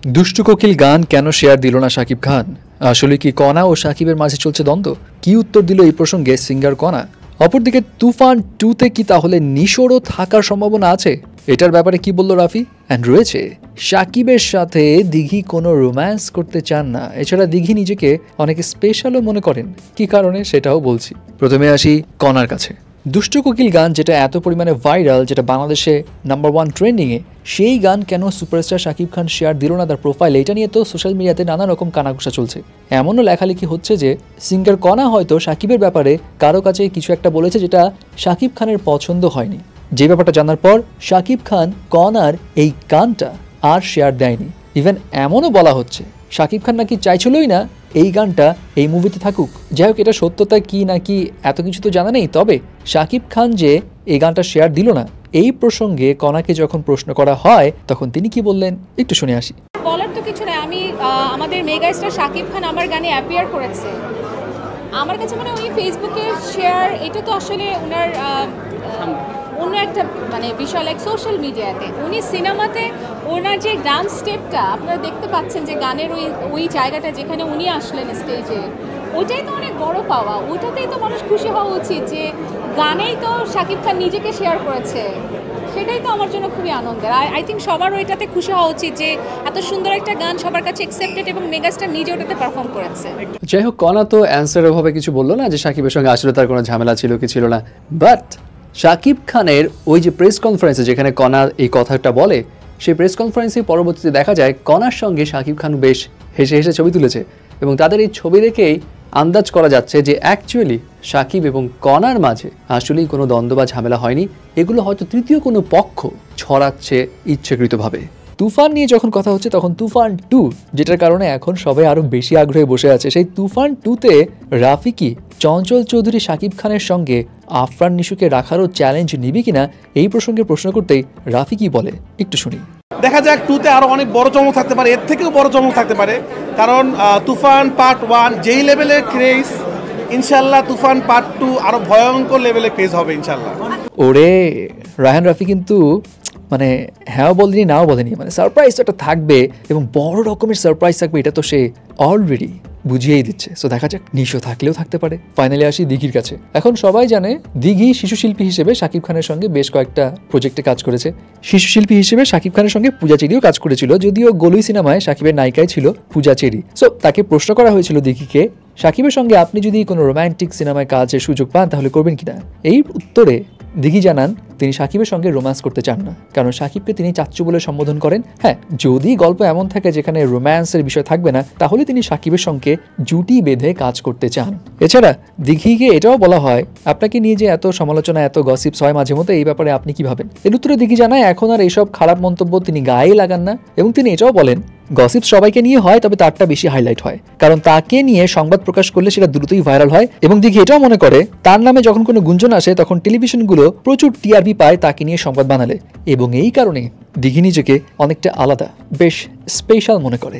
দুষ্টু কোকিল গান কেন শেয়ার দিল না শাকিব খান? আসলে কি কণা ও শাকিবের মাঝে চলছে দ্বন্দ্ব? কি উত্তর দিল এই প্রসঙ্গে সিঙ্গার কণা? অপরদিকে তুফান 2-তে কি তাহলে নিশোরও থাকার সম্ভাবনা আছে? এটার ব্যাপারে কি বলল রাফি? অ্যান্ড রয়েছে শাকিবের সাথে দিঘি কোনো রোম্যান্স করতে চান না। এছাড়া দিঘি নিজেকে অনেক স্পেশালও মনে করেন, কি কারণে সেটাও বলছি। প্রথমে আসি কণার কাছে। দুষ্টু কোকিল গান যেটা এত পরিমাণে ভাইরাল, যেটা বাংলাদেশে নাম্বার 1 ট্রেন্ডিংয়ে, সেই গান কেন সুপারস্টার শাকিব খান শেয়ার দিল না তার প্রোফাইল? এটা নিয়ে তো সোশ্যাল মিডিয়াতে নানা রকম কানাঘুষা চলছে। এমনও লেখালেখি হচ্ছে যে সিঙ্গার কণা হয়তো শাকিবের ব্যাপারে কারো কাছে কিছু একটা বলেছে যেটা শাকিব খানের পছন্দ হয়নি। যে ব্যাপারটা জানার পর শাকিব খান কণার এই গানটা আর শেয়ার দেয়নি। ইভেন এমনও বলা হচ্ছে শাকিব খান নাকি চাইছিলই না এই গানটা এই মুভিতে থাকুক। যাই হোক, এটা সত্যতা কি নাকি এত কিছু তো জানা নেই। তবে শাকিব খান যে এই গানটা শেয়ার দিল না, এই প্রসঙ্গে কণাকে যখন প্রশ্ন করা হয় তখন তিনি কি বললেন একটু শুনে আসি। বলার তো কিছু নাই। আমাদের মেগা স্টার শাকিব খান আমার গানে অ্যাপিয়ার করেছে। আমার কাছে মানে ওই ফেসবুকে শেয়ার, এটা তো আসলে ওনার অন্য একটা বিষয়, লাইক সোশ্যাল মিডিয়াতে। উনি সিনেমাতে ওনার যে ডান্স স্টেপটা আপনারা দেখতে পাচ্ছেন, যে গানের ওই জায়গাটা যেখানে উনি আসলেন স্টেজে, ওইটাই তো অনেক বড় পাওয়া। ওইটাতেই তো মানুষ খুশি হওয়া উচিত যে গানেই তো শাকিব খান নিজেকে শেয়ার করেছে। সেটাই তো আমার জন্য খুবই আনন্দের। আই থিঙ্ক সবার ওইটাতে খুশি হওয়া উচিত যে এত সুন্দর একটা গান সবার কাছে অ্যাকসেপ্টেড এবং মেগাস্টার নিজে ওটাতে পারফর্ম করেছে। যাই হোক, কণা তো অ্যান্সার ওভাবে কিছু বললো না যে শাকিবের সঙ্গে আসলে তার কোনো ঝামেলা ছিল কি ছিল না। বাট শাকিব খানের ওই যে প্রেস কনফারেন্সে যেখানে কণা এই কথাটা বলে, সেই প্রেস কনফারেন্সে পরবর্তীতে দেখা যায় কণার সঙ্গে শাকিব খান বেশ হেসে হেসে ছবি তুলেছে এবং তাদের এই ছবি দেখেই আন্দাজ করা যাচ্ছে যে অ্যাকচুয়ালি শাকিব এবং কণার মাঝে আসলেই কোনো দ্বন্দ্ব বা ঝামেলা হয়নি। এগুলো হয়তো তৃতীয় কোনো পক্ষ ছড়াচ্ছে ইচ্ছাকৃতভাবে। তুফান নিয়ে যখন কথা হচ্ছে তখন তুফান 2, যেটার কারণে এখন সবাই আরও বেশি আগ্রহে বসে আছে, সেই তুফান 2-তে রাফি কি চঞ্চল চৌধুরী শাকিব খানের সঙ্গে আফরান নিশুকে রাখারও চ্যালেঞ্জ নিবে কিনা, এই প্রসঙ্গে প্রশ্ন করতেই রাফি কি বলে একটু শুনি। দেখা যাক 2-তে আরো অনেক বড় চমক থাকতে পারে, এর থেকেও বড় চমক থাকতে পারে। কারণ তুফান পার্ট 1 যেই লেভেলের ক্রেজ, ইনশাল্লাহ তুফান পার্ট 2 আরো ভয়ঙ্কর লেভেলের ক্রেজ হবে ইনশাল্লাহ। ওরে রায়হান রাফি কিন্তু হ্যাঁ বলেনি নাও বলেনি, সারপ্রাইজ একটা থাকবে এবং বড় রকমের সারপ্রাইজ থাকবে, এটা তো সে অলরেডি বুঝিয়েই দিচ্ছে। সো দেখা যাক, নিশো থাকলেও থাকতে পারে। ফাইনালি আসি দিঘির কাছে। এখন সবাই জানে দিঘি শিশু শিল্পী হিসেবে শাকিব খানের সঙ্গে বেশ কয়েকটা প্রজেক্টে কাজ করেছে। শিশু শিল্পী হিসেবে শাকিব খানের সঙ্গে পূজা চেরিও কাজ করেছিল, যদিও গলুই সিনেমায় শাকিবের নায়িকায় ছিল পূজা চেরি। সো তাকে প্রশ্ন করা হয়েছিল দিঘিকে, শাকিবের সঙ্গে আপনি যদি কোনো রোম্যান্টিক সিনেমায় কাজের সুযোগ পান তাহলে করবেন কিনা। এই উত্তরে দিঘি জানান তিনি শাকিবের সঙ্গে রোম্যান্স করতে চান না, কারণ শাকিবকে তিনি চাচ্চু বলে সম্বোধন করেন। হ্যাঁ, যদি গল্প এমন থাকে যেখানে রোম্যান্সের বিষয় থাকবে না, তাহলে তিনি শাকিবের সঙ্গে জুটি বেঁধে কাজ করতে চান। এছাড়া দিঘিকে এটাও বলা হয়, আপনাকে নিয়ে যে এত সমালোচনা এত গসিপস হয় মাঝে মধ্যে, এই ব্যাপারে আপনি কি ভাবেন? এর উত্তরে দিঘি জানায় এখন আর এইসব খারাপ মন্তব্য তিনি গায়ে লাগান না, এবং তিনি এটাও বলেন গসিপ সবাইকে নিয়ে হয়, তবে তারটা বেশি হাইলাইট হয়, কারণ তাকে নিয়ে সংবাদ প্রকাশ করলে সেটা দ্রুতই ভাইরাল হয়। এবং দিঘি এটাও মনে করে তার নামে যখন কোনো গুঞ্জন আসে তখন টেলিভিশনগুলো প্রচুর টিআরপি পায় তাকে নিয়ে সংবাদ বানালে, এবং এই কারণে দিঘি নিজেকে অনেকটা আলাদা, বেশ স্পেশাল মনে করে।